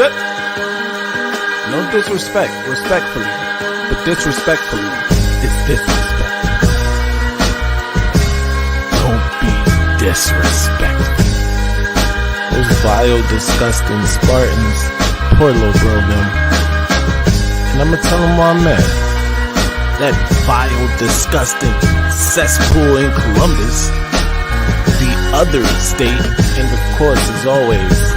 No disrespect, respectfully, but disrespectfully is disrespect. Don't be disrespectful. Those vile, disgusting Spartans, poor little girl them. And I'ma tell them why I'm mad. That vile, disgusting cesspool in Columbus, the other state, and of course, as always,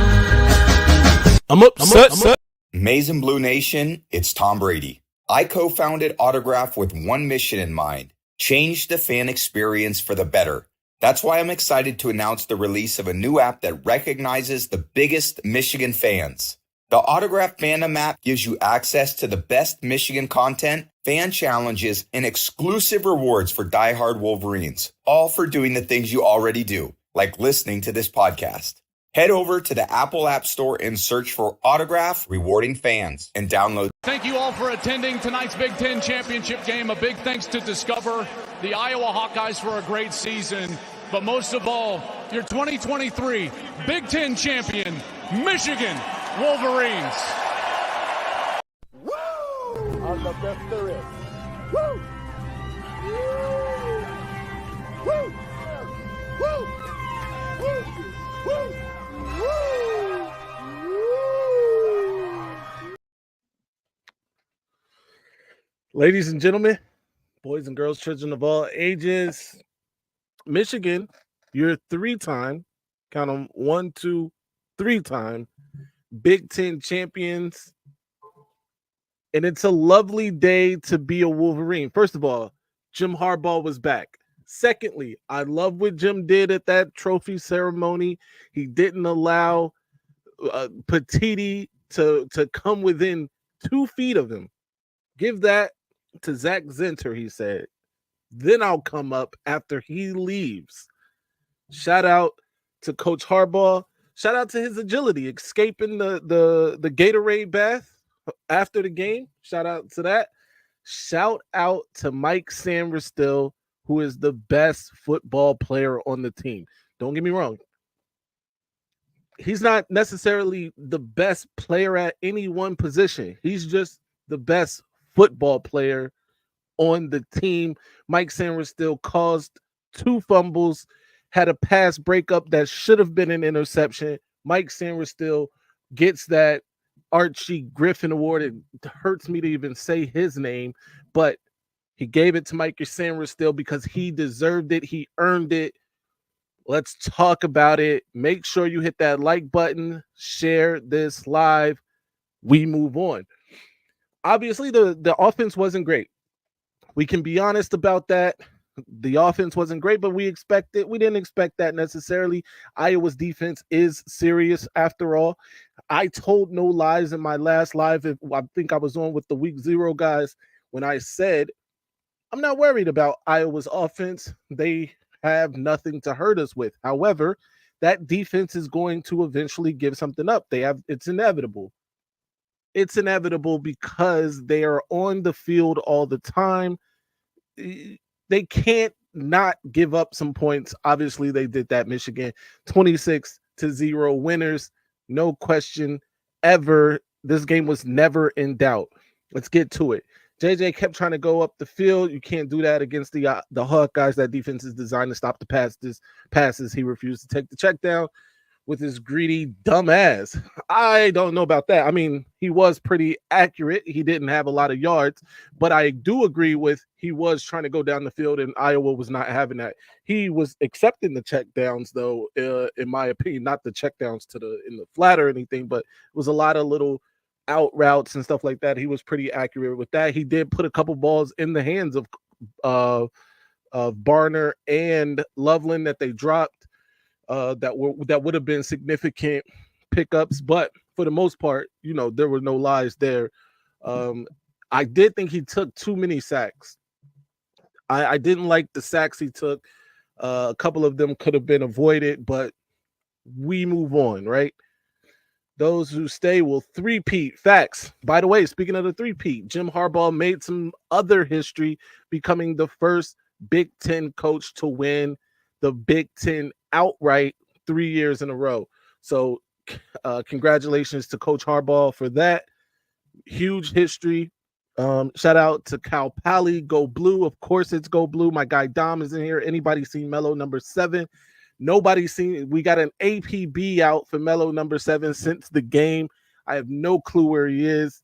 I'm upset. Maize and Blue Nation, it's Tom Brady. I co-founded Autograph with one mission in mind: change the fan experience for the better. That's why I'm excited to announce the release of a new app that recognizes the biggest Michigan fans. The Autograph Fandom app gives you access to the best Michigan content, fan challenges, and exclusive rewards for diehard Wolverines, all for doing the things you already do, like listening to this podcast. Head over to the Apple App Store and search for Autograph Rewarding Fans and download. Thank you all for attending tonight's Big Ten Championship game. A big thanks to Discover, the Iowa Hawkeyes for a great season. But most of all, your 2023 Big Ten champion, Michigan Wolverines. Woo! I'm the best there is. Woo! Woo! Woo! Woo! Woo! Ladies and gentlemen, boys and girls, children of all ages, Michigan, you're three-time, count them 1, 2, 3-time Big Ten champions. And it's a lovely day to be a Wolverine. First of all, Jim Harbaugh was back. Secondly, I love what Jim did at that trophy ceremony. He didn't allow Petiti to come within 2 feet of him. Give that to Zach Zinter, he said. Then I'll come up after he leaves. Shout out to Coach Harbaugh. Shout out to his agility, escaping the Gatorade bath after the game. Shout out to that. Shout out to Mike Sanderstill, who is the best football player on the team. Don't get me wrong. He's not necessarily the best player at any one position. He's just the best football player on the team. Mike Sanderstill caused 2 fumbles, had a pass breakup that should have been an interception. Mike Sanderstill gets that Archie Griffin Award. It hurts me to even say his name, but he gave it to Mike Sanderstill because he deserved it. He earned it. Let's talk about it. Make sure you hit that like button, share this live. We move on. Obviously, the offense wasn't great. We can be honest about that. The offense wasn't great, but we didn't expect that necessarily. Iowa's defense is serious after all. I told no lies in my last live. I think I was on with the week 0 guys when I said, I'm not worried about Iowa's offense. They have nothing to hurt us with. However, that defense is going to eventually give something up. It's inevitable. It's inevitable because they are on the field all the time. They can't not give up some points. Obviously, they did that. Michigan 26-0 winners. No question ever. This game was never in doubt. Let's get to it. JJ kept trying to go up the field. You can't do that against the Hawkeyes. That defense is designed to stop the passes. He refused to take the check down with his greedy dumb ass. I don't know about that. I mean, he was pretty accurate. He didn't have a lot of yards, but I do agree with he was trying to go down the field, and Iowa was not having that. He was accepting the check downs, though, in my opinion, not the check downs in the flat or anything, but it was a lot of little out routes and stuff like that. He was pretty accurate with that. He did put a couple balls in the hands of Barner and Loveland that they dropped. That would have been significant pickups, but for the most part, there were no lies there. I did think he took too many sacks. I didn't like the sacks he took. A couple of them could have been avoided, but we move on, right? Those who stay will three-peat. Facts. By the way, speaking of the three-peat, Jim Harbaugh made some other history, becoming the first Big Ten coach to win the Big Ten outright 3 years in a row. So Congratulations to Coach Harbaugh for that. Huge history. Shout out to Cal Pally, Go Blue. Of course, it's Go Blue. My guy Dom is in here. Anybody seen Mello number 7? Nobody seen. We got an APB out for Mello number 7 since the game. I have no clue where he is.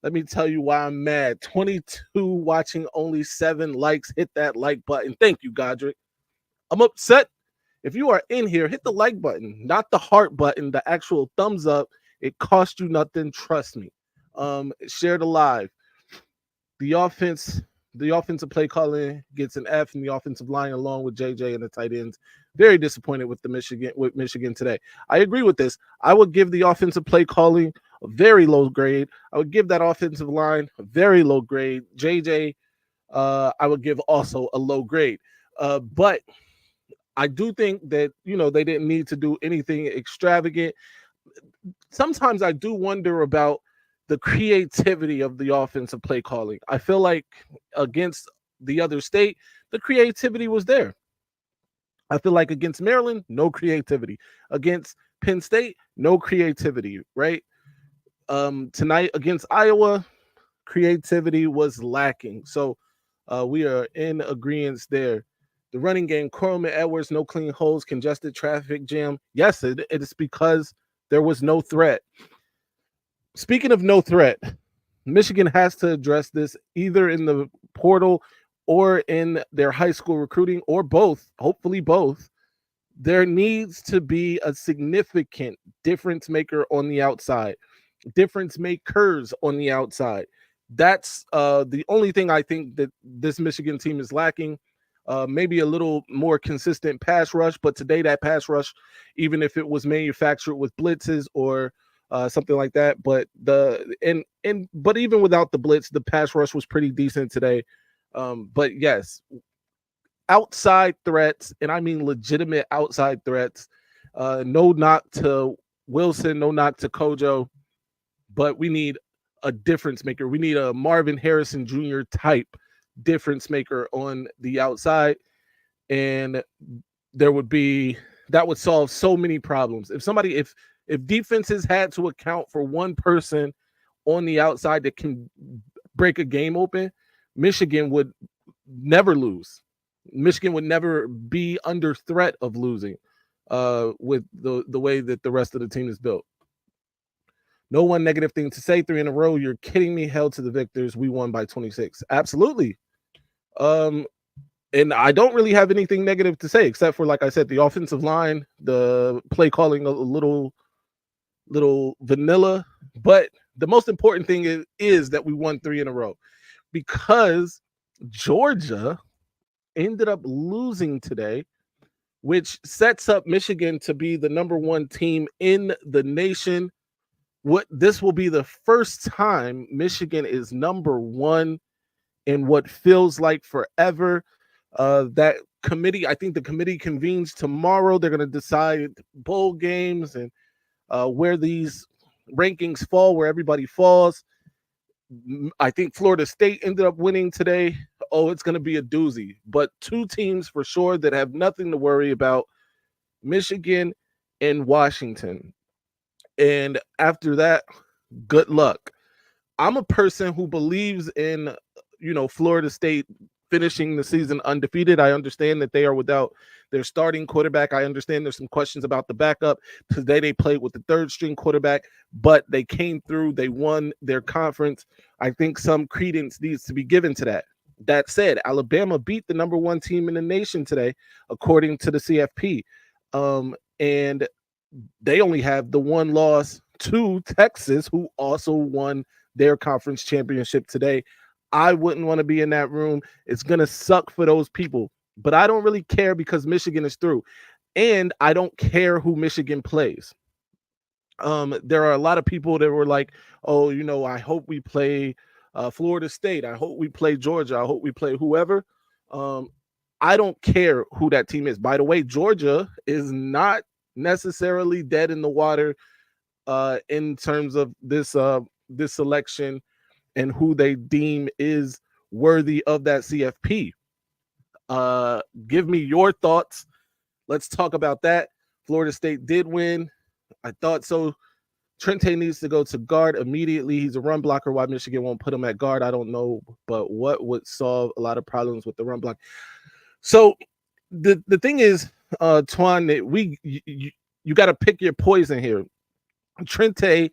Let me tell you why I'm mad. 22 watching, only 7 likes. Hit that like button. Thank you, Godric. I'm upset. If you are in here, hit the like button, not the heart button, the actual thumbs up. It costs you nothing. Trust me. Share the live. The offensive play calling gets an F, and the offensive line, along with JJ and the tight ends, very disappointed with Michigan today. I agree with this. I would give the offensive play calling a very low grade. I would give that offensive line a very low grade. JJ, I would give also a low grade. But I do think that they didn't need to do anything extravagant. Sometimes I do wonder about the creativity of the offensive play calling. I feel like against the other state, the creativity was there. I feel like against Maryland, no creativity. Against Penn State, no creativity, right? Tonight against Iowa, creativity was lacking. So we are in agreement there. The running game, Coleman Edwards, no clean holes, congested traffic jam. Yes, it is because there was no threat. Speaking of no threat, Michigan has to address this either in the portal or in their high school recruiting, or both, hopefully both. There needs to be a significant difference maker on the outside, difference makers on the outside. That's the only thing I think that this Michigan team is lacking. Maybe a little more consistent pass rush, but today that pass rush, even if it was manufactured with blitzes or something like that, but but even without the blitz, the pass rush was pretty decent today. But yes, outside threats, and I mean legitimate outside threats. No knock to Wilson, no knock to Kojo, but we need a difference maker. We need a Marvin Harrison Jr. type difference maker on the outside, and that would solve so many problems. If defenses had to account for one person on the outside that can break a game open, Michigan would never lose. Michigan would never be under threat of losing with the way that the rest of the team is built. No one negative thing to say. 3 in a row. You're kidding me. Hell to the victors. We won by 26. Absolutely. And I don't really have anything negative to say, except for, like I said, the offensive line, the play calling a little vanilla. But the most important thing is that we won 3 in a row, because Georgia ended up losing today, which sets up Michigan to be the number 1 team in the nation. This will be the first time Michigan is number 1 in what feels like forever. That committee, I think the committee convenes tomorrow. They're going to decide bowl games and where these rankings fall, where everybody falls. I think Florida State ended up winning today. Oh, it's going to be a doozy. But 2 teams for sure that have nothing to worry about: Michigan and Washington. And after that, good luck. I'm a person who believes in, Florida State finishing the season undefeated. I understand that they are without their starting quarterback. I understand there's some questions about the backup. Today they played with the 3rd string quarterback, but they came through. They won their conference. I think some credence needs to be given to that. That said, Alabama beat the number 1 team in the nation today, according to the CFP. And they only have the 1 loss to Texas, who also won their conference championship today. I wouldn't want to be in that room. It's going to suck for those people, but I don't really care because Michigan is through, and I don't care who Michigan plays. There are a lot of people that were like, oh, I hope we play Florida State. I hope we play Georgia. I hope we play whoever. I don't care who that team is. By the way, Georgia is not necessarily dead in the water in terms of this selection and who they deem is worthy of that CFP. Give me your thoughts. Let's talk about that. Florida State did win. I thought so. Trente needs to go to guard immediately. He's a run blocker. Why Michigan won't put him at guard, I don't know. But what would solve a lot of problems with the run block? So the thing is, Twan, that you got to pick your poison here. Trente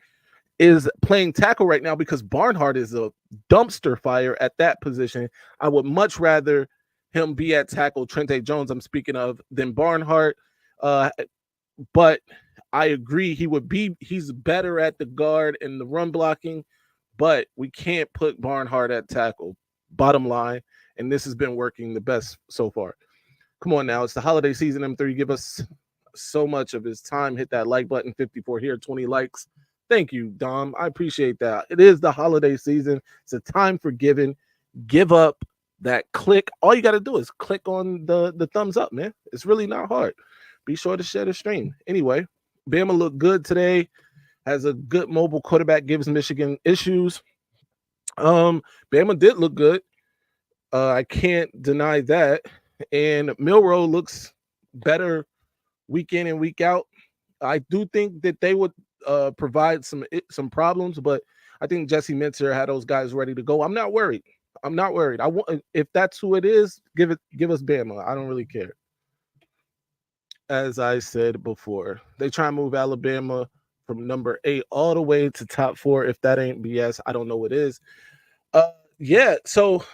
is playing tackle right now because Barnhart is a dumpster fire at that position. I would much rather him be at tackle, Trente Jones, I'm speaking of, than Barnhart. But I agree he's better at the guard and the run blocking, but we can't put Barnhart at tackle, bottom line, and this has been working the best so far. Come on now, it's the holiday season. M3, give us so much of his time. Hit that like button, 54 here, 20 likes. Thank you, Dom. I appreciate that. It is the holiday season. It's a time for giving. Give up that click. All you got to do is click on the thumbs up, man. It's really not hard. Be sure to share the stream. Anyway, Bama looked good today. Has a good mobile quarterback, gives Michigan issues. Bama did look good. I can't deny that. And Milroe looks better week in and week out. I do think that they would provide some problems, but I think Jesse Minter had those guys ready to go. I'm not worried. I want, if that's who it is, give us Bama. I don't really care. As I said before, they try and move Alabama from number 8 all the way to top 4. If that ain't BS, I don't know what is. Yeah, so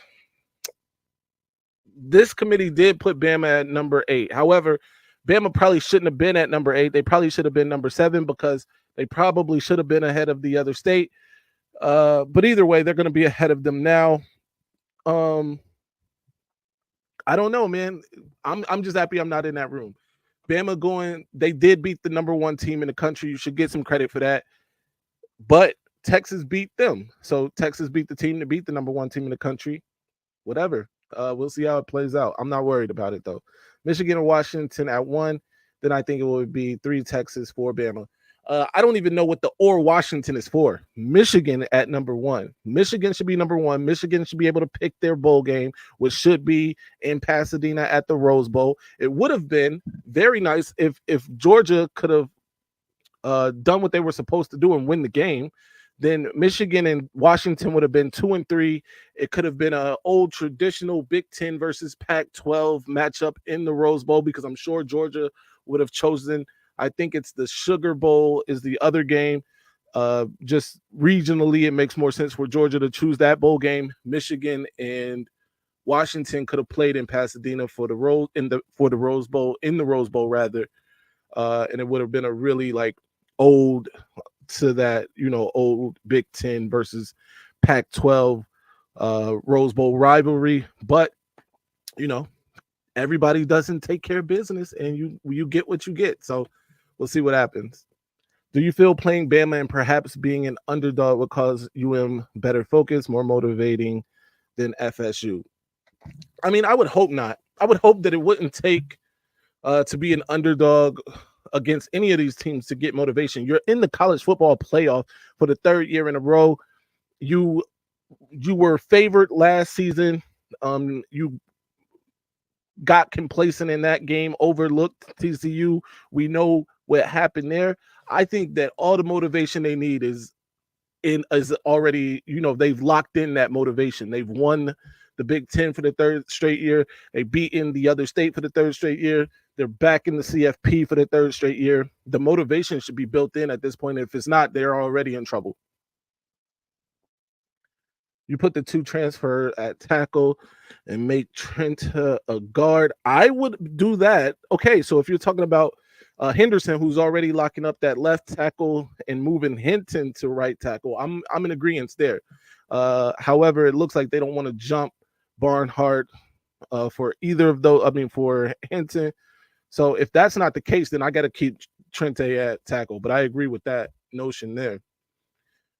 this committee did put Bama at number 8. However, Bama probably shouldn't have been at number 8. They probably should have been number 7 because they probably should have been ahead of the other state. But either way, they're going to be ahead of them now. I don't know, man. I'm just happy I'm not in that room. Bama they did beat the number 1 team in the country. You should get some credit for that. But Texas beat them. So Texas beat the team to beat the number 1 team in the country. Whatever. We'll see how it plays out. I'm not worried about it, though. Michigan and Washington at 1. Then I think it would be 3 Texas, 4 Bama. I don't even know what the or Washington is for. Michigan at number 1. Michigan should be number 1. Michigan should be able to pick their bowl game, which should be in Pasadena at the Rose Bowl. It would have been very nice if Georgia could have done what they were supposed to do and win the game. Then Michigan and Washington would have been 2 and 3. It could have been an old traditional Big Ten versus Pac-12 matchup in the Rose Bowl because I'm sure Georgia would have chosen. I think it's the Sugar Bowl is the other game. Just regionally, it makes more sense for Georgia to choose that bowl game. Michigan and Washington could have played in Pasadena for the Rose Bowl rather, and it would have been a really like old to that old Big Ten versus Pac-12 Rose Bowl rivalry. But everybody doesn't take care of business, and you get what you get. So we'll see what happens. Do you feel playing Bama and perhaps being an underdog would cause UM better focus, more motivating than FSU? I mean, I would hope not. I would hope that it wouldn't take to be an underdog against any of these teams to get motivation. You're in the college football playoff for the 3rd year in a row. You were favored last season. You got complacent in that game, overlooked TCU. We know what happened there. I think that all the motivation they need is already, they've locked in that motivation. They've won the Big Ten for the 3rd straight year. They beaten the other state for the 3rd straight year. They're back in the CFP for the 3rd straight year. The motivation should be built in at this point. If it's not, they're already in trouble. You put the 2 transfer at tackle and make Trent a guard. I would do that. Okay, so if you're talking about Henderson, who's already locking up that left tackle and moving Hinton to right tackle, I'm in agreement there. However, it looks like they don't want to jump Barnhart for either of those. I mean, for Hinton. So if that's not the case, then I got to keep Trente at tackle. But I agree with that notion there.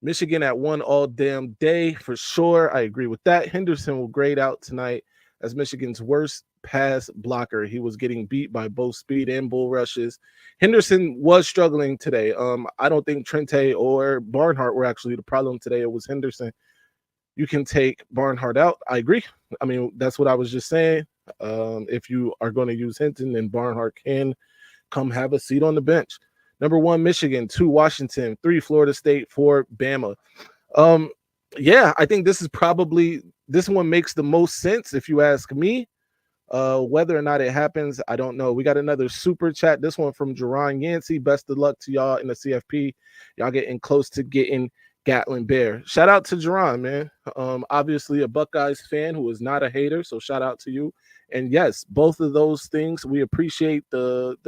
Michigan at 1 all damn day for sure. I agree with that. Henderson will grade out tonight as Michigan's worst pass blocker. He was getting beat by both speed and bull rushes. Henderson was struggling today. I don't think Trente or Barnhart were actually the problem today. It was Henderson. You can take Barnhart out. I agree. I mean, that's what I was just saying. If you are going to use Hinton, then Barnhart can come have a seat on the bench. Number 1, Michigan. 2, Washington. 3, Florida State. 4, Bama. Yeah, I think this one makes the most sense if you ask me. Whether or not it happens, I don't know. We got another super chat. This one from Jerron Yancey. Best of luck to y'all in the CFP. Y'all getting close to getting Gatlin Bear. Shout out to Jerron, man. Obviously a Buckeyes fan who is not a hater. So shout out to you. And yes, both of those things, we appreciate the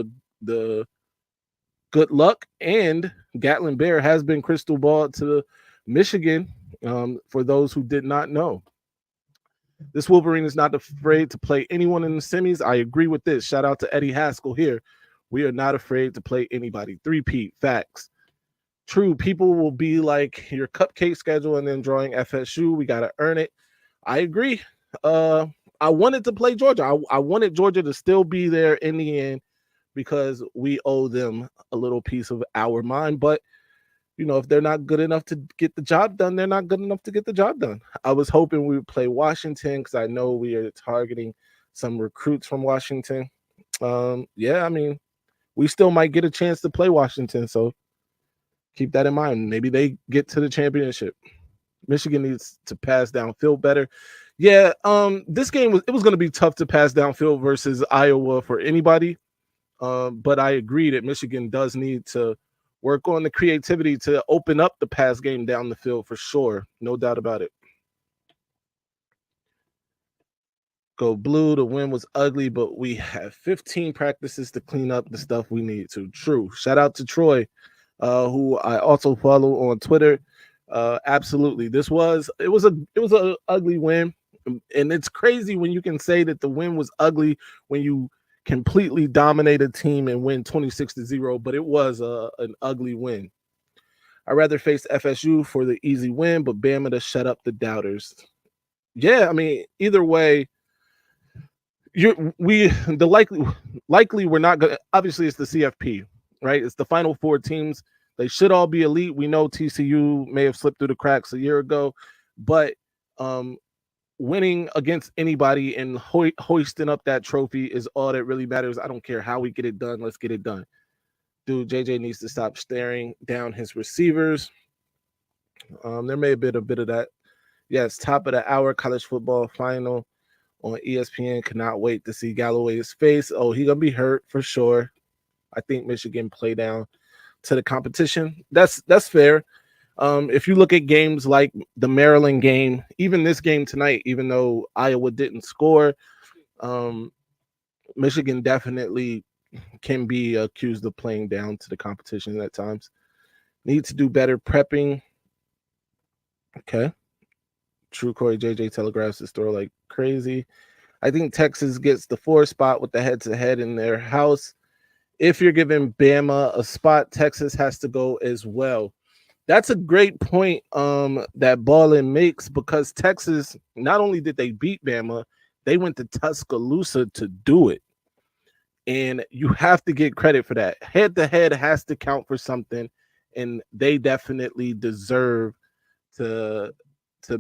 good luck. And Gatlin Bear has been crystal ball to Michigan. For those who did not know. This Wolverine is not afraid to play anyone in the semis. I agree with this. Shout out to Eddie Haskell here. We are not afraid to play anybody. 3-peat facts. True, people will be like your cupcake schedule and then drawing FSU. We got to earn it. I agree. I wanted to play Georgia. I wanted Georgia to still be there in the end because we owe them a little piece of our mind. But if they're not good enough to get the job done, they're not good enough to get the job done. I was hoping we would play Washington because I know we are targeting some recruits from Washington. Yeah, I mean, we still might get a chance to play Washington, so keep that in mind. Maybe they get to the championship. Michigan needs to pass downfield better. Yeah, this game was going to be tough to pass downfield versus Iowa for anybody. But I agree that Michigan does need to work on the creativity to open up the pass game down the field for sure. No doubt about it. Go blue. The win was ugly, but we have 15 practices to clean up the stuff we need to. True. Shout out to Troy, who I also follow on Twitter. Absolutely. It was a ugly win. And it's crazy when you can say that the win was ugly when you completely dominate a team and win 26-0, but it was an ugly win. I'd rather face FSU for the easy win, but Bama to shut up the doubters. Yeah, I mean, either way, likely we're not gonna. Obviously, it's the CFP, right? It's the Final Four teams. They should all be elite. We know TCU may have slipped through the cracks a year ago, but winning against anybody and hoisting up that trophy is all that really matters. I don't care how we get it done. Let's get it done. Dude, JJ needs to stop staring down his receivers. There may have been a bit of that. Yes, top of the hour college football final on ESPN. Cannot wait to see Galloway's face. Oh, he gonna be hurt for sure. I think Michigan play down to the competition. That's fair. If you look at games like the Maryland game, even this game tonight, even though Iowa didn't score, Michigan definitely can be accused of playing down to the competition at times. Need to do better prepping. Okay. True Corey JJ telegraphs the store like crazy. I think Texas gets the 4 spot with the head-to-head in their house. If you're giving Bama a spot, Texas has to go as well. That's a great point that Ballin makes because Texas, not only did they beat Bama, they went to Tuscaloosa to do it. And you have to get credit for that. Head-to-head has to count for something, and they definitely deserve to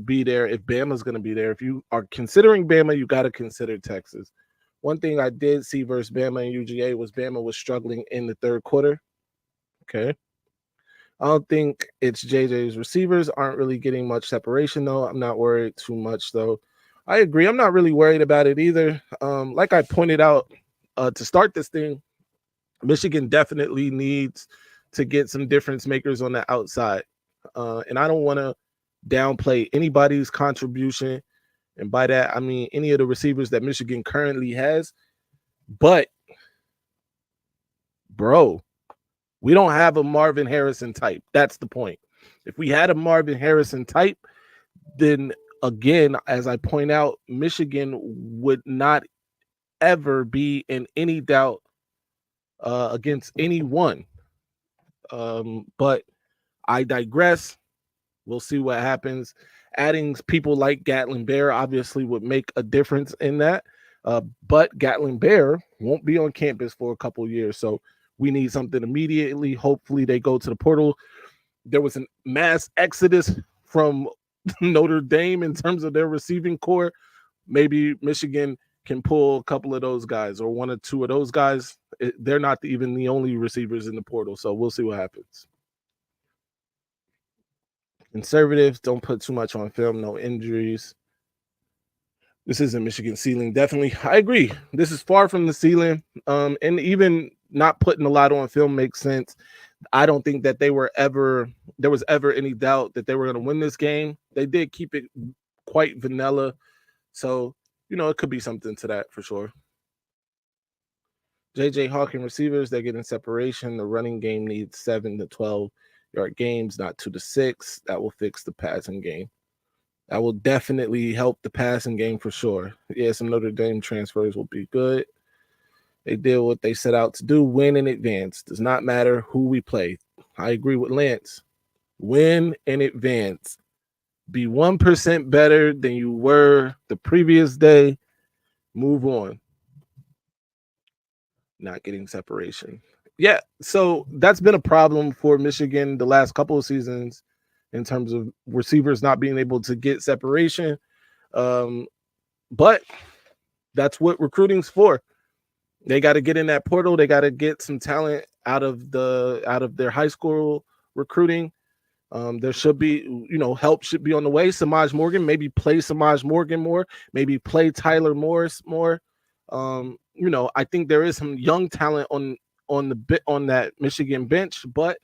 be there if Bama's going to be there. If you are considering Bama, you got to consider Texas. One thing I did see versus Bama and UGA was Bama was struggling in the third quarter. Okay. I don't think it's JJ's receivers aren't really getting much separation, though. I'm not worried too much, though. I agree. I'm not really worried about it either. Like I pointed out to start this thing, Michigan definitely needs to get some difference makers on the outside. And I don't want to downplay anybody's contribution. And by that, I mean any of the receivers that Michigan currently has. But, bro, we don't have a Marvin Harrison type. That's the point. If we had a Marvin Harrison type, then again, as I point out, Michigan would not ever be in any doubt against anyone. But I digress. We'll see what happens. Adding people like Gatlin Bear obviously would make a difference in that. But Gatlin Bear won't be on campus for a couple years. So we need something immediately. Hopefully they go to the portal. There was a mass exodus from Notre Dame in terms of their receiving core. Maybe Michigan can pull a couple of those guys or one or two of those guys. They're not even the only receivers in the portal, so we'll see what happens. Conservative, don't put too much on film, no injuries. This isn't Michigan ceiling. Definitely, I agree. This is far from the ceiling. And even not putting a lot on film makes sense. I don't think that there was ever any doubt that they were going to win this game. They did keep it quite vanilla. So, it could be something to that for sure. JJ Hawking receivers, they're getting separation. The running game needs 7 to 12 yard games, not 2 to 6. That will fix the passing game. That will definitely help the passing game for sure. Yeah, some Notre Dame transfers will be good. They did what they set out to do, win in advance. Does not matter who we play. I agree with Lance. Win in advance. Be 1% better than you were the previous day. Move on. Not getting separation. Yeah, so that's been a problem for Michigan the last couple of seasons in terms of receivers not being able to get separation. But that's what recruiting's for. They got to get in that portal. They got to get some talent out of their high school recruiting. There should be, help should be on the way. Samaj Morgan, maybe play Samaj Morgan more, maybe play Tyler Morris more. I think there is some young talent on that Michigan bench, but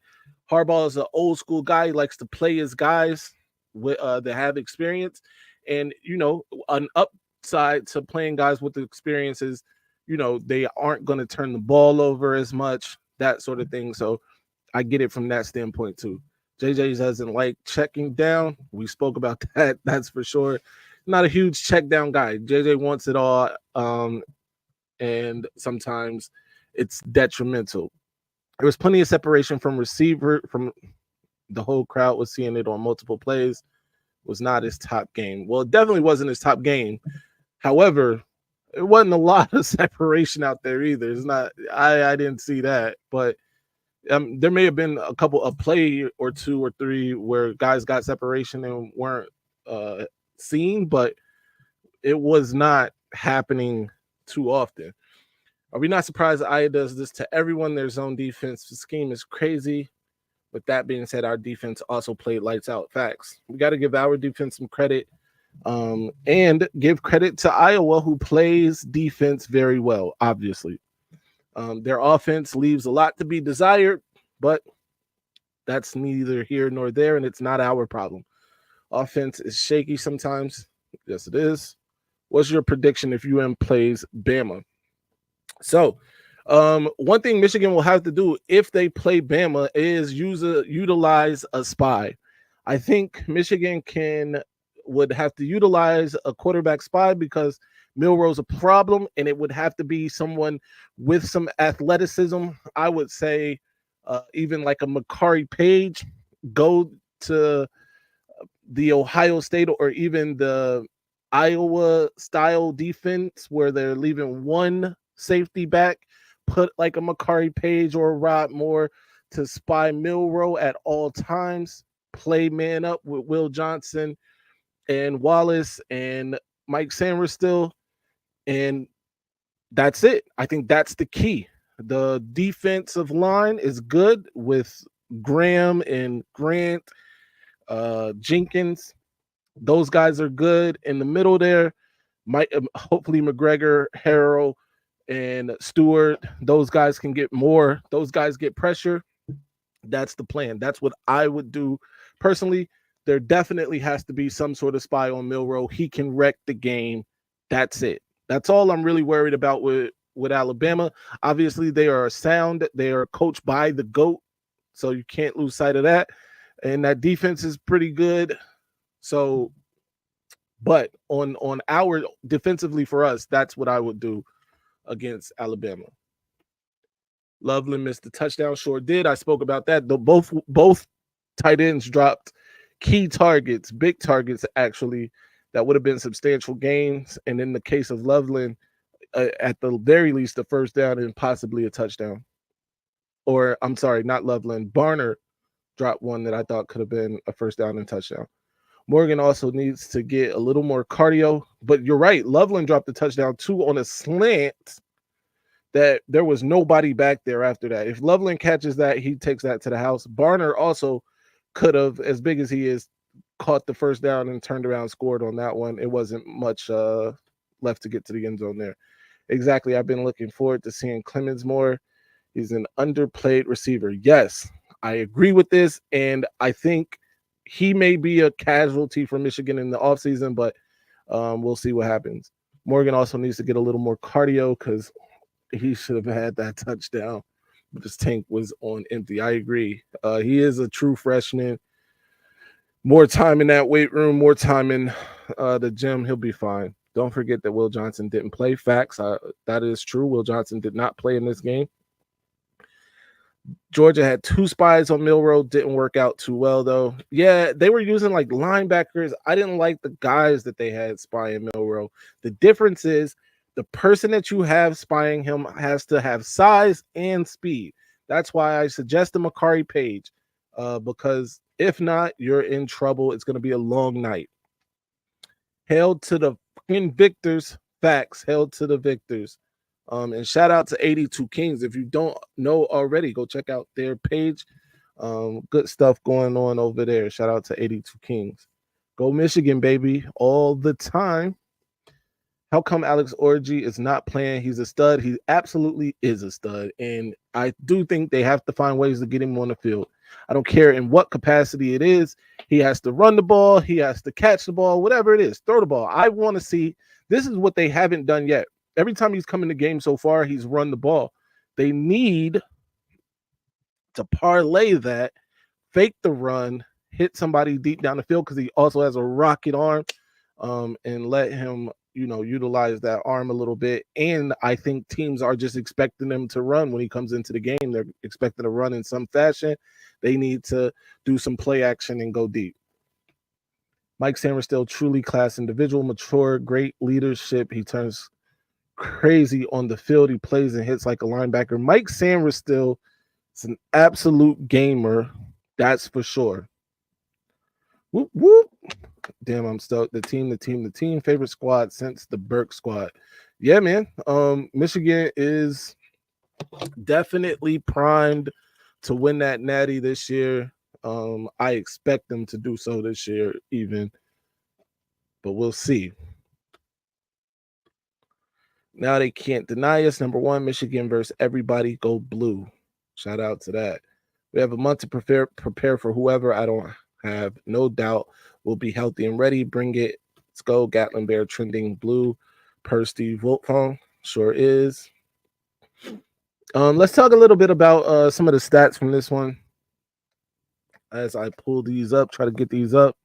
Harbaugh is an old school guy. He likes to play his guys with that have experience, and an upside to playing guys with the experience is, they aren't going to turn the ball over as much, that sort of thing. So I get it from that standpoint too. JJ doesn't like checking down. We spoke about that. That's for sure. Not a huge check down guy. JJ wants it all. And sometimes it's detrimental. There was plenty of separation from receiver. From the whole crowd was seeing it on multiple plays. Was not his top game. Well, it definitely wasn't his top game. However, it wasn't a lot of separation out there either. It's not. I didn't see that, but there may have been a play or 2 or 3 where guys got separation and weren't seen, but it was not happening too often. Are we not surprised that Aya does this to everyone? Their zone defense scheme is crazy. With that being said, our defense also played lights out. Facts. We got to give our defense some credit, and give credit to Iowa, who plays defense very well, obviously. Their offense leaves a lot to be desired, but that's neither here nor there, and it's not our problem. Offense is shaky sometimes. Yes, it is. What's your prediction if UM plays Bama? So, one thing Michigan will have to do if they play Bama is utilize a spy. I think Michigan would have to utilize a quarterback spy because Milroe's a problem, and it would have to be someone with some athleticism. I would say even like a Makari Page, go to the Ohio State or even the Iowa style defense where they're leaving one safety back, put like a Makari Page or a Rod Moore to spy Milroe at all times, play man up with Will Johnson and Wallace and Mike Sanders still, and that's it. I think that's the key. The defensive line is good with Graham and Grant, Jenkins. Those guys are good. In the middle there, hopefully McGregor, Harrell, and Stewart. Those guys can get more. Those guys get pressure. That's the plan. That's what I would do personally. There definitely has to be some sort of spy on Milroe. He can wreck the game. That's it. That's all I'm really worried about with Alabama. Obviously, they are sound. They are coached by the GOAT, so you can't lose sight of that. And that defense is pretty good. So, but on our defensively for us, that's what I would do against Alabama. Loveland missed the touchdown. Sure did. I spoke about that. Both tight ends dropped key targets, big targets actually, that would have been substantial gains. And in the case of Loveland, at the very least, a first down and possibly a touchdown. Or I'm sorry, not Loveland. Barner dropped one that I thought could have been a first down and touchdown. Morgan also needs to get a little more cardio. But you're right. Loveland dropped the touchdown too on a slant that there was nobody back there after that. If Loveland catches that, he takes that to the house. Barner also could have, as big as he is, caught the first down and turned around, scored on that one. It wasn't much left to get to the end zone there. Exactly. I've been looking forward to seeing Clemens more. He's an underplayed receiver. Yes, I agree with this. And I think he may be a casualty for Michigan in the offseason, but we'll see what happens. Morgan also needs to get a little more cardio because he should have had that touchdown. But his tank was on empty. I agree. He is a true freshman. More time in that weight room, more time in the gym, he'll be fine. Don't forget that Will Johnson didn't play. Facts. That is true. Will Johnson did not play in this game. Georgia had 2 spies on Milroe. Didn't work out too well, though. Yeah, they were using like linebackers. I didn't like the guys that they had spying Milroe. The difference is the person that you have spying him has to have size and speed. That's why I suggest the Makari Page, because if not, you're in trouble. It's going to be a long night. Hail to the victors. Facts. Hail to the victors. And shout out to 82 Kings. If you don't know already, go check out their page. Good stuff going on over there. Shout out to 82 Kings. Go Michigan, baby, all the time. How come Alex Orji is not playing? He's a stud. He absolutely is a stud. And I do think they have to find ways to get him on the field. I don't care in what capacity it is. He has to run the ball. He has to catch the ball, whatever it is. Throw the ball. I want to see. This is what they haven't done yet. Every time he's come in the game so far, he's run the ball. They need to parlay that, fake the run, hit somebody deep down the field because he also has a rocket arm, and let him, utilize that arm a little bit. And I think teams are just expecting him to run when he comes into the game. They're expecting to run in some fashion. They need to do some play action and go deep. Mike Sanders still truly class individual, mature, great leadership. He turns crazy on the field. He plays and hits like a linebacker. Mike Sanders still is an absolute gamer. That's for sure. Whoop, whoop. Damn, I'm stoked. The team. Favorite squad since the Burke squad. Yeah, man. Michigan is definitely primed to win that natty this year. I expect them to do so this year even, but we'll see. Now they can't deny us. Number 1, Michigan versus everybody. Go blue. Shout out to that. We have a month to prepare for whoever. I don't have no doubt we'll be healthy and ready. Bring it. Let's go. Gatlin Bear trending blue per Steve Wiltfong. Sure is. Let's talk a little bit about some of the stats from this one. As I pull these up, try to get these up.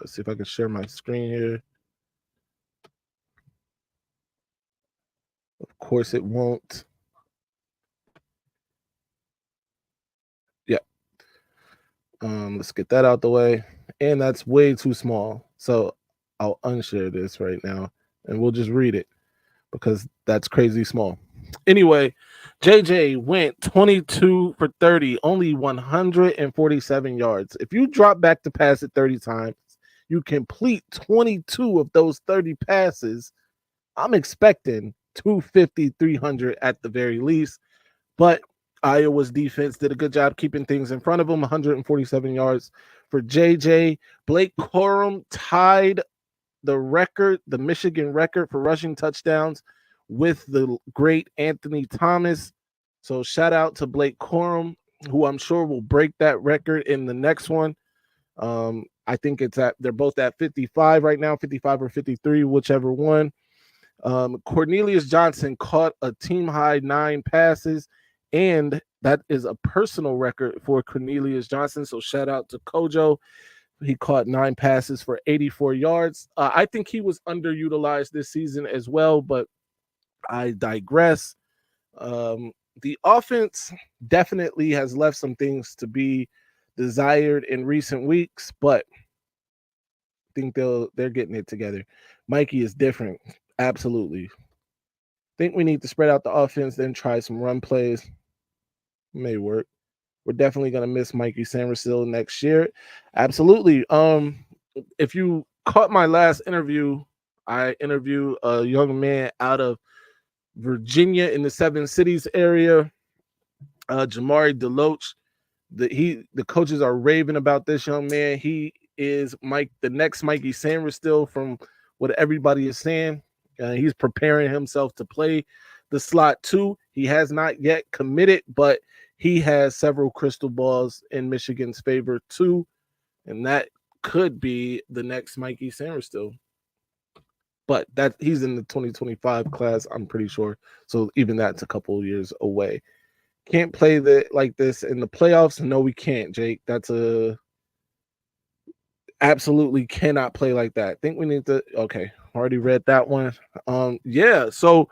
See if I can share my screen here. Of course it won't. Yeah. Let's get that out the way. And that's way too small. So I'll unshare this right now and we'll just read it because that's crazy small. Anyway, JJ went 22 for 30, only 147 yards. If you drop back to pass it 30 times, you complete 22 of those 30 passes. I'm expecting 250, 300 at the very least. But Iowa's defense did a good job keeping things in front of them. 147 yards for JJ. Blake Corum tied the record, the Michigan record for rushing touchdowns with the great Anthony Thomas. So shout out to Blake Corum, who I'm sure will break that record in the next one. I think they're both at 55 right now, 55 or 53, whichever one. Cornelius Johnson caught a team high 9 passes, and that is a personal record for Cornelius Johnson. So shout out to Kojo. He caught 9 passes for 84 yards. I think he was underutilized this season as well, but I digress. The offense definitely has left some things to be desired in recent weeks, but I think they're getting it together. Mikey is different. Absolutely. Think we need to spread out the offense, then try some run plays. May work. We're definitely gonna miss Mikey Samerstill next year. Absolutely. If you caught my last interview, I interviewed a young man out of Virginia in the Seven Cities area, Jamari Deloach. The coaches are raving about this young man. He is the next Mikey Samerstill from what everybody is saying. He's preparing himself to play the slot too. He has not yet committed, but he has several crystal balls in Michigan's favor too, and that could be the next Mikey Samerstill. But that he's in the 2025 class, I'm pretty sure. So even that's a couple of years away. Can't play like this in the playoffs. No, we can't, Jake. That's absolutely cannot play like that. I think we need to. Okay, already read that one. Yeah. So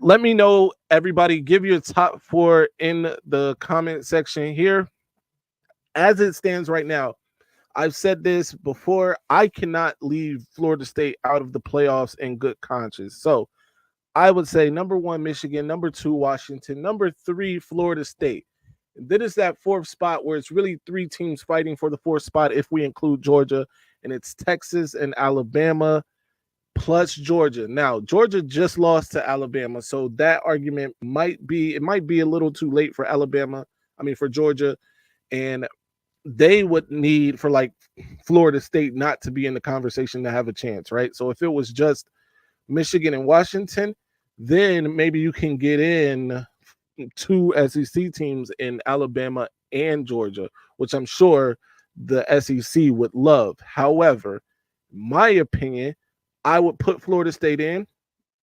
let me know, everybody. Give your top 4 in the comment section here. As it stands right now, I've said this before. I cannot leave Florida State out of the playoffs in good conscience. So I would say number 1, Michigan, number 2, Washington, number 3, Florida State. And then it's that 4th spot where it's really 3 teams fighting for the 4th spot if we include Georgia, and it's Texas and Alabama plus Georgia. Now, Georgia just lost to Alabama, so that argument might be a little too late for for Georgia, and they would need for like Florida State not to be in the conversation to have a chance, right? So if it was just Michigan and Washington, then maybe you can get in 2 SEC teams in Alabama and Georgia, which I'm sure the SEC would love. However, my opinion, I would put Florida State in,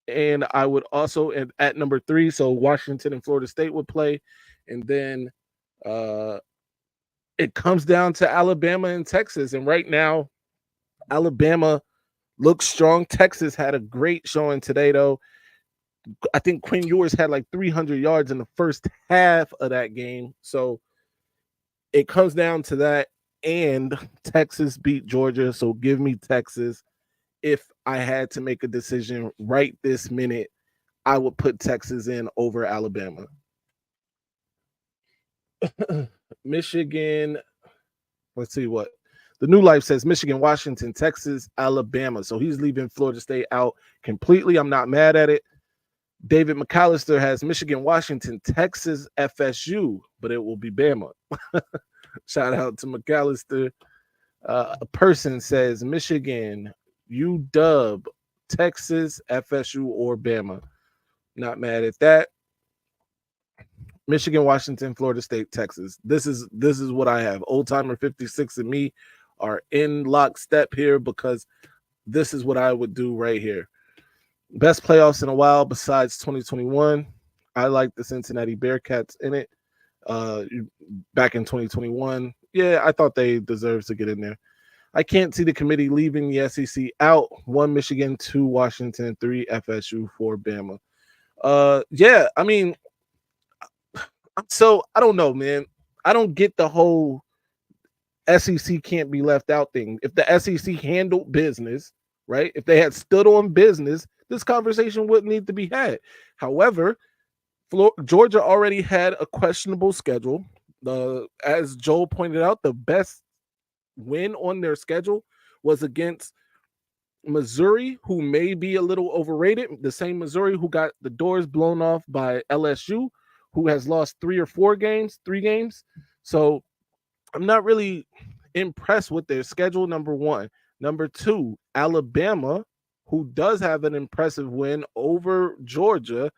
and I would also at number 3, so Washington and Florida State would play, and then it comes down to Alabama and Texas. And right now, Alabama looks strong. Texas had a great showing today, though. I think Quinn Ewers had like 300 yards in the first half of that game. So it comes down to that. And Texas beat Georgia. So give me Texas. If I had to make a decision right this minute, I would put Texas in over Alabama. Michigan. Let's see what. The New Life says Michigan, Washington, Texas, Alabama. So he's leaving Florida State out completely. I'm not mad at it. David McAllister has Michigan, Washington, Texas, FSU, but it will be Bama. Shout out to McAllister. A person says Michigan, UW, Texas, FSU, or Bama. Not mad at that. Michigan, Washington, Florida State, Texas. This is what I have. Old Timer 56 and me are in lockstep here because this is what I would do right here. Best playoffs in a while besides 2021. I like the Cincinnati Bearcats in it. Back in 2021. Yeah, I thought they deserved to get in there. I can't see the committee leaving the SEC out. 1 Michigan, 2 Washington, 3 FSU, 4 Bama. Yeah, I mean, so I don't know, man. I don't get the whole SEC can't be left out thing. If the SEC handled business, right? If they had stood on business, this conversation wouldn't need to be had. However, Georgia already had a questionable schedule. As Joel pointed out, the best win on their schedule was against Missouri, who may be a little overrated. The same Missouri who got the doors blown off by LSU, who has lost 3 games. So I'm not really impressed with their schedule, number 1. Number 2, Alabama, who does have an impressive win over Georgia,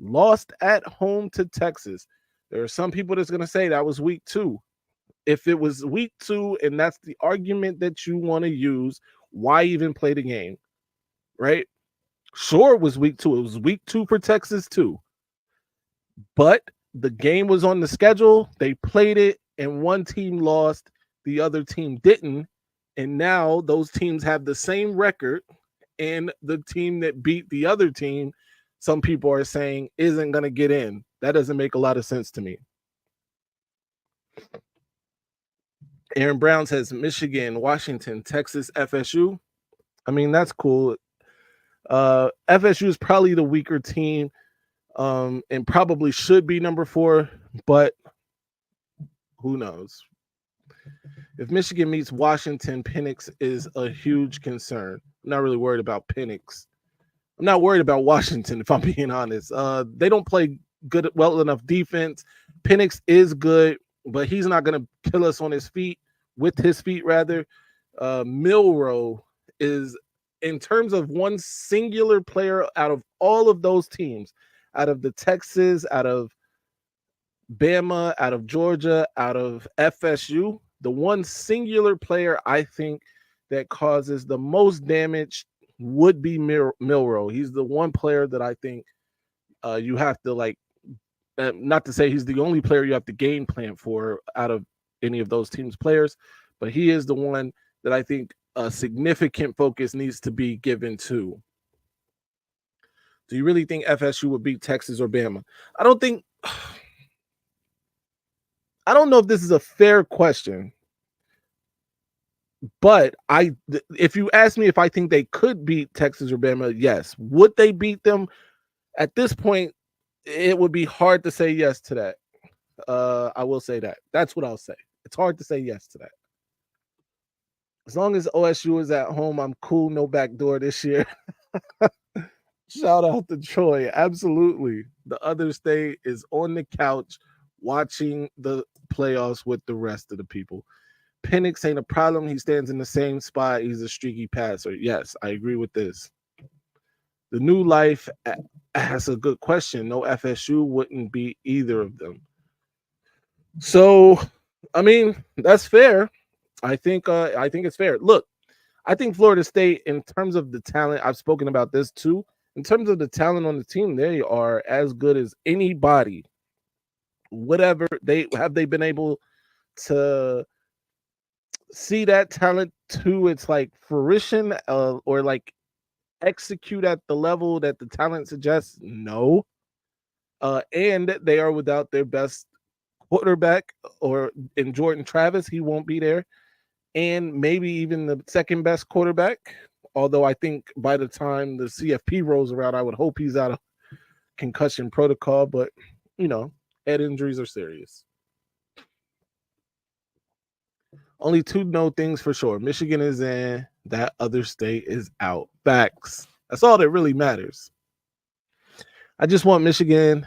lost at home to Texas. There are some people that's going to say that was week 2. If it was week 2 and that's the argument that you want to use, why even play the game, right? Sure, it was week 2. It was week 2 for Texas too. But the game was on the schedule. They played it, and one team lost, the other team didn't. And now those teams have the same record, and the team that beat the other team, some people are saying, isn't going to get in. That doesn't make a lot of sense to me. Aaron Brown says Michigan, Washington, Texas, FSU. I mean, that's cool. FSU is probably the weaker team, and probably should be number 4, but Who knows? If Michigan meets Washington, Penix is a huge concern. I'm not really worried about Penix. I'm not worried about Washington, if I'm being honest. They don't play well enough defense. Penix is good, but he's not going to kill us on his feet, with his feet, rather. Milroe is, in terms of one singular player out of all of those teams, out of the Texas, out of Bama, out of Georgia, out of FSU, the one singular player I think that causes the most damage would be Milroe. He's the one player that I think you have to not to say he's the only player you have to game plan for out of any of those teams' players, but he is the one that I think a significant focus needs to be given to. Do you really think FSU would beat Texas or Bama? I don't think. I don't know if this is a fair question, but if you ask me if I think they could beat Texas or Bama, yes. Would they beat them? At this point, it would be hard to say yes to that. I will say that. That's what I'll say. It's hard to say yes to that. As long as OSU is at home, I'm cool. No backdoor this year. Shout out to Troy. Absolutely. The other state is on the couch watching the playoffs with the rest of the people. Penix ain't a problem. He stands in the same spot. He's a streaky passer. Yes, I agree with this. The New Life asks a good question. No, FSU wouldn't beat either of them. So, I mean, that's fair. I think it's fair. Look, I think Florida State, in terms of the talent, I've spoken about this too. In terms of the talent on the team, they are as good as anybody. Whatever they been able to see that talent to its fruition, or execute at the level that the talent suggests? No. And they are without their best quarterback, or in Jordan Travis, he won't be there, and maybe even the second best quarterback. Although I think by the time the CFP rolls around, I would hope he's out of concussion protocol. But head injuries are serious. Only two know things for sure. Michigan is in. That other state is out. Facts. That's all that really matters. I just want Michigan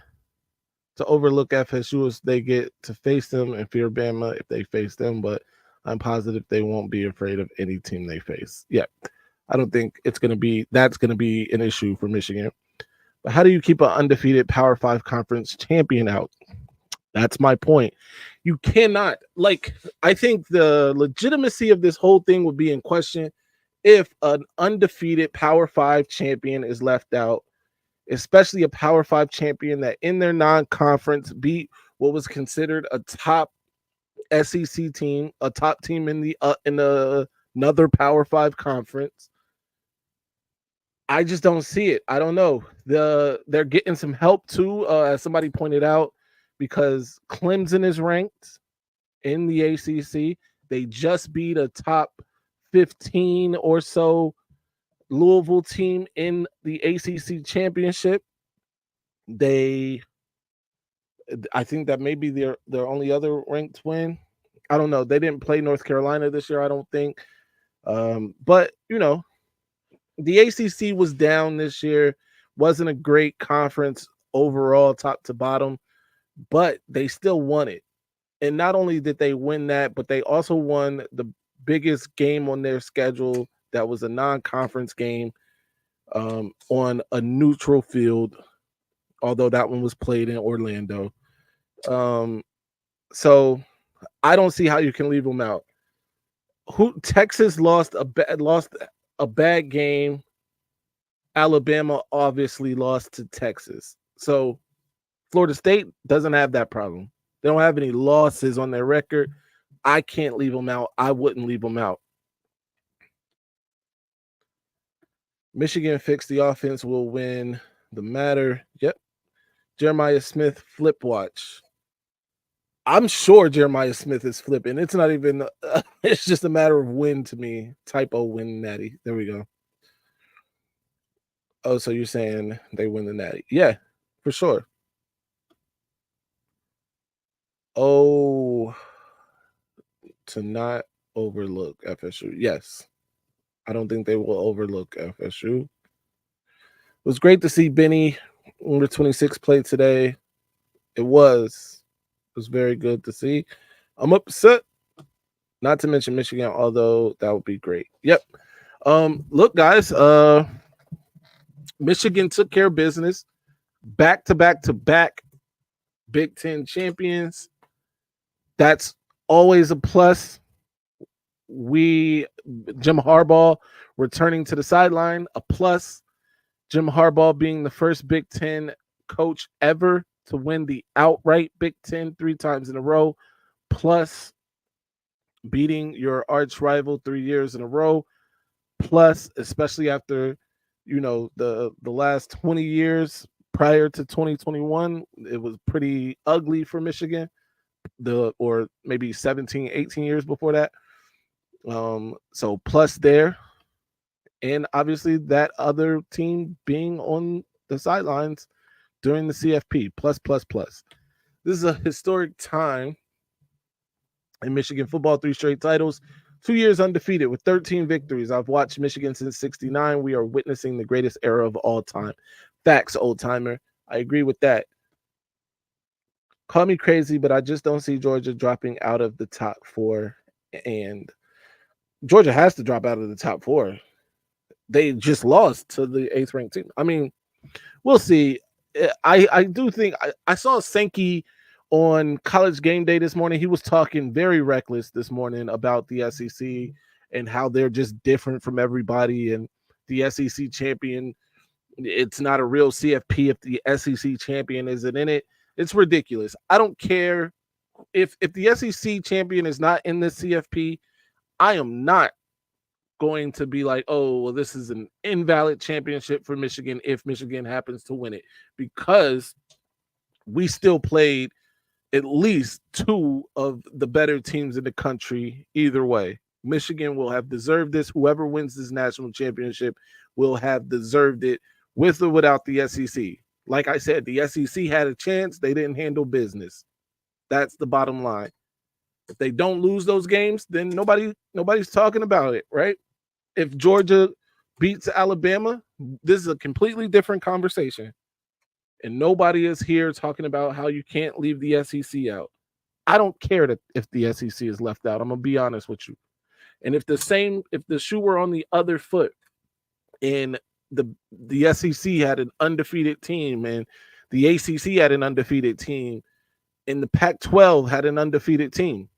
to overlook FSU as they get to face them, and fear Bama if they face them. But I'm positive they won't be afraid of any team they face. Yeah, I don't think that's going to be an issue for Michigan. But how do you keep an undefeated Power 5 conference champion out? That's my point. You cannot, I think the legitimacy of this whole thing would be in question if an undefeated Power 5 champion is left out, especially a Power 5 champion that in their non-conference beat what was considered a top SEC team, a top team in another Power 5 conference. I just don't see it. I don't know. They're getting some help too, as somebody pointed out, because Clemson is ranked in the ACC. They just beat a top 15 or so Louisville team in the ACC championship. I think that may be their only other ranked win. I don't know. They didn't play North Carolina this year, I don't think. But the ACC was down this year. Wasn't a great conference overall, top to bottom, but they still won it. And not only did they win that, but they also won the biggest game on their schedule that was a non-conference game, on a neutral field, although that one was played in Orlando. So I don't see how you can leave them out. Texas lost a bad game. Alabama obviously lost to Texas. So Florida State doesn't have that problem. They don't have any losses on their record. I can't leave them out. I wouldn't leave them out. Michigan fixed the offense, will win the matter. Yep. Jeremiah Smith flip watch. I'm sure Jeremiah Smith is flipping. It's not even, it's just a matter of win to me. Typo win natty. There we go. Oh, so you're saying they win the natty. Yeah, for sure. Oh, to not overlook FSU. Yes. I don't think they will overlook FSU. It was great to see Benny number 26 play today. It was very good to see. I'm upset. Not to mention Michigan, although that would be great. Yep. Look, guys, Michigan took care of business. Back to back Big Ten champions. That's always a plus. Jim Harbaugh returning to the sideline, a plus. Jim Harbaugh being the first Big Ten coach ever to win the outright Big Ten 3 times in a row, plus beating your arch rival 3 years in a row, plus especially after the last 20 years prior to 2021, it was pretty ugly for Michigan, or maybe 17, 18 years before that. So plus there, and obviously that other team being on the sidelines during the CFP, plus. This is a historic time in Michigan football. 3 straight titles, 2 years undefeated with 13 victories. I've watched Michigan since '69. We are witnessing the greatest era of all time. Facts, old timer. I agree with that. Call me crazy, but I just don't see Georgia dropping out of the top 4. And Georgia has to drop out of the top 4. They just lost to the 8th ranked team. I mean, we'll see. I do think I saw Sankey on College Game Day this morning. He was talking very reckless this morning about the SEC and how they're just different from everybody. And the SEC champion, it's not a real CFP if the SEC champion isn't in it. It's ridiculous. I don't care if the SEC champion is not in the CFP. I am not going to be like, oh, well, this is an invalid championship for Michigan if Michigan happens to win it, because we still played at least 2 of the better teams in the country either way. Michigan will have deserved this. Whoever wins this national championship will have deserved it, with or without the SEC. Like I said, the SEC had a chance. They didn't handle business. That's the bottom line. If they don't lose those games, then nobody's talking about it, right? If Georgia beats Alabama, this is a completely different conversation. And nobody is here talking about how you can't leave the SEC out. I don't care if the SEC is left out. I'm going to be honest with you. And if the shoe were on the other foot and the SEC had an undefeated team and the ACC had an undefeated team and the Pac-12 had an undefeated team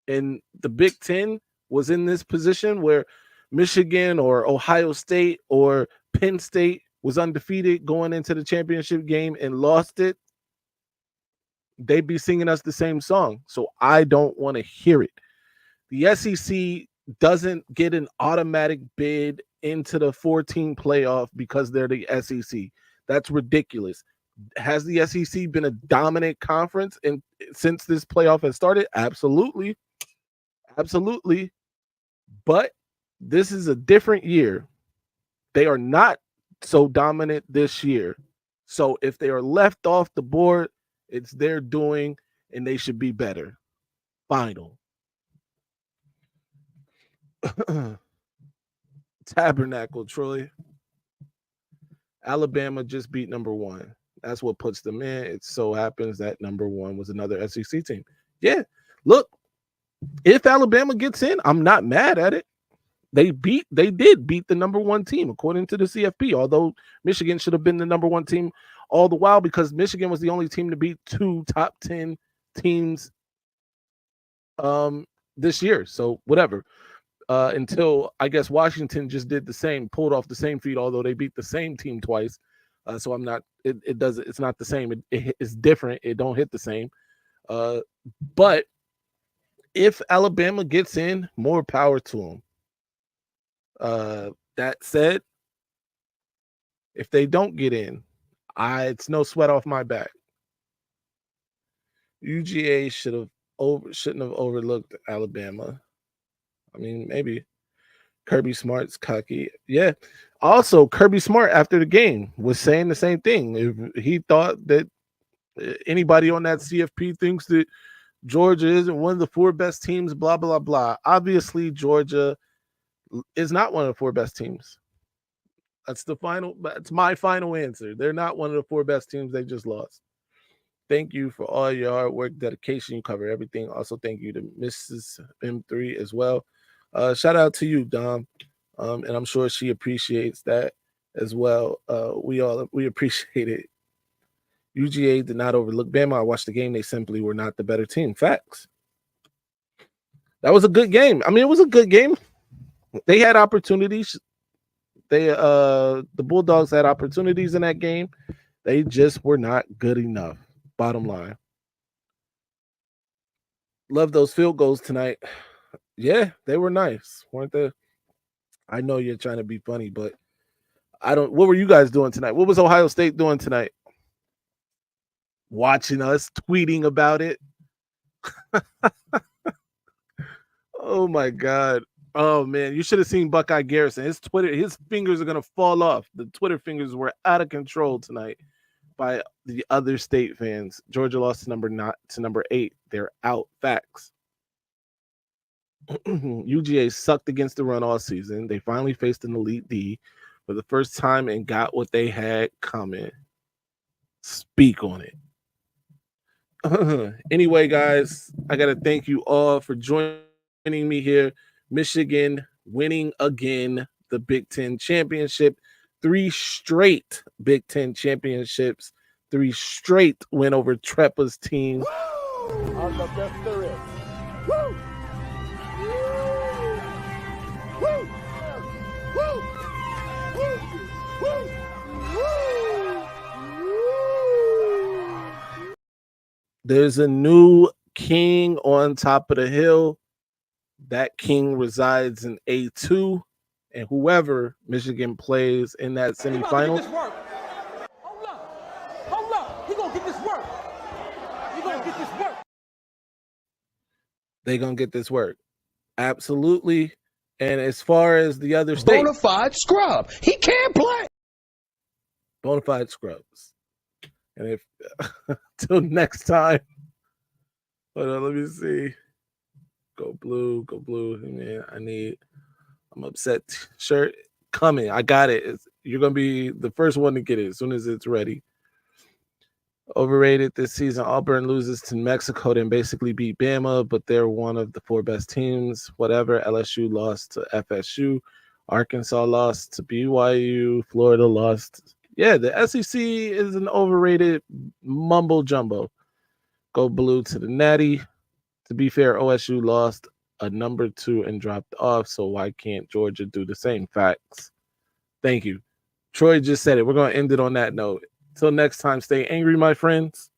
and the Big Ten was in this position where Michigan or Ohio State or Penn State was undefeated going into the championship game and lost it, they'd be singing us the same song. So I don't want to hear it. The SEC doesn't get an automatic bid into the 14 playoff because they're the SEC. That's ridiculous. Has the SEC been a dominant conference since this playoff has started? Absolutely. Absolutely. But this is a different year. They are not so dominant this year. So if they are left off the board, it's their doing and they should be better. Final. Tabernacle, Troy. Alabama just beat number 1. That's what puts them in. It so happens that number 1 was another SEC team. Yeah. Look, if Alabama gets in, I'm not mad at it. They did beat the number 1 team according to the CFP, although Michigan should have been the number 1 team all the while because Michigan was the only team to beat 2 top 10 teams this year. So whatever. Until I guess Washington just did the same, pulled off the same feat, although they beat the same team twice. So I'm not, it's not the same. It's different. It don't hit the same. But if Alabama gets in, more power to them. That said, if they don't get in, it's no sweat off my back. UGA shouldn't have overlooked Alabama. I mean, maybe Kirby Smart's cocky. Yeah. Also, Kirby Smart after the game was saying the same thing. If he thought that anybody on that CFP thinks that Georgia isn't one of the 4 best teams, blah, blah, blah. Obviously, Georgia is not one of the 4 best teams. That's my final answer. They're not one of the 4 best teams. They just lost. Thank you for all your hard work, dedication. You cover everything. Also, thank you to Mrs. M3 as well. Shout out to you, Dom. And I'm sure she appreciates that as well. We appreciate it. UGA did not overlook Bama. I watched the game. They simply were not the better team. Facts. That was a good game. I mean, it was a good game. They had opportunities. The Bulldogs had opportunities in that game. They just were not good enough. Bottom line. Love those field goals tonight. Yeah, they were nice, weren't they? I know you're trying to be funny, but I don't. What were you guys doing tonight? What was Ohio State doing tonight? Watching us, tweeting about it. Oh my God. Oh man, you should have seen Buckeye Garrison. His fingers are gonna fall off. The Twitter fingers were out of control tonight by the other state fans. Georgia lost to number 8. They're out. Facts. UGA sucked against the run all season. They finally faced an elite D for the first time and got what they had coming. Speak on it. Anyway, guys, I got to thank you all for joining me here. Michigan winning again the Big Ten championship. 3 straight Big Ten championships. 3 straight win over Trepa's team. On the best there is. Woo! Woo! Woo! Woo! Woo! There's a new king on top of the hill. That king resides in A2, and whoever Michigan plays in that semifinal. Hold up. He gonna get this work. You gonna get this work. They're gonna get this work. Absolutely. And as far as the other state, Bonafide scrub. He can't play. Bonafide scrubs. And if till next time, hold on, let me see. Go blue. Man, I'm upset. Shirt coming. I got it. You're gonna be the first one to get it as soon as it's ready. Overrated this season. Auburn loses to Mexico, then basically beat Bama, but they're one of the 4 best teams. Whatever. LSU lost to FSU. Arkansas lost to BYU. Florida lost. Yeah, the SEC is an overrated mumbo jumbo. Go blue to the Natty. To be fair, OSU lost a number 2 and dropped off, so why can't Georgia do the same? Facts. Thank you. Troy just said it. We're going to end it on that note. Till next time, stay angry, my friends.